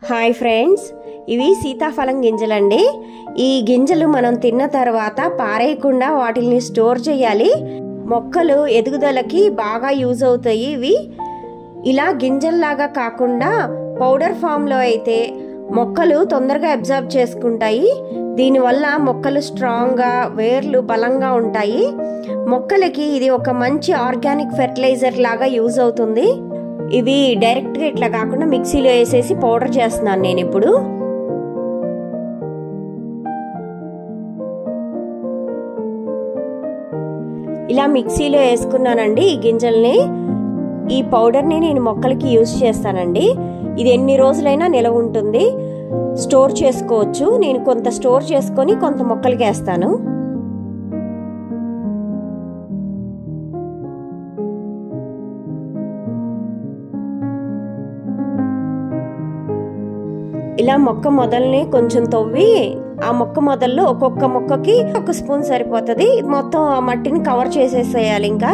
Hi friends, ఇవి సీతాఫలం గింజలండి. ఈ గింజలు మనం తిన్న తర్వాత పారేయకుండా వాటిని స్టోర్ చేయాలి. మొక్కలు ఎదుగుదలకి బాగా యూజ్ అవుతాయి. ఇవి ఇలా గింజల్లాగా కాకుండా పౌడర్ ఫామ్లో అయితే మొక్కలు తొందరగా అబ్జర్వ్ చేసుకుంటాయి. దీనివల్ల మొక్కలు స్ట్రాంగ్గా, వేర్లు బలంగా ఉంటాయి. మొక్కలకి ఇది ఒక మంచి ఆర్గానిక్ ఫెర్టిలైజర్ లాగా యూజ్ అవుతుంది. ఇవి డైరెక్ట్గా ఇట్లా కాకుండా మిక్సీలో వేసేసి పౌడర్ చేస్తున్నాను నేను ఇప్పుడు. ఇలా మిక్సీలో వేసుకున్నానండి ఈ గింజల్ని. ఈ పౌడర్ని నేను మొక్కలకి యూజ్ చేస్తానండి. ఇది ఎన్ని రోజులైనా నిలవ ఉంటుంది, స్టోర్ చేసుకోవచ్చు. నేను కొంత స్టోర్ చేసుకొని కొంత మొక్కలకి వేస్తాను. ఇలా మొక్క మొదల్ని కొంచెం తవ్వి ఆ మొక్క మొదల్లో ఒక్కొక్క మొక్కకి 1 స్పూన్ సరిపోతుంది. మొత్తం ఆ మట్టిని కవర్ చేసేసేయాలి. ఇంకా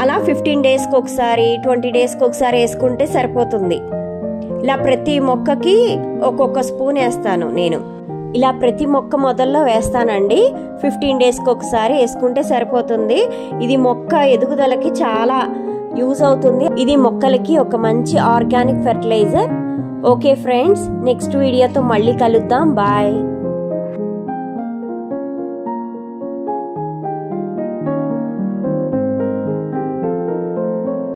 అలా 15 డేస్కి ఒకసారి, 20 డేస్కి ఒకసారి వేసుకుంటే సరిపోతుంది. ఇలా ప్రతి మొక్కకి ఒక్కొక్క స్పూన్ వేస్తాను నేను. ఇలా ప్రతి మొక్క మొదల్లో వేస్తానండి. 15 డేస్కి ఒకసారి వేసుకుంటే సరిపోతుంది. ఇది మొక్క ఎదుగుదలకి చాలా యూజ్ అవుతుంది. ఇది మొక్కలకి ఒక మంచి organic fertiliser. Okay friends, next వీడియోతో మళ్ళీ కలుద్దాం. బాయ్.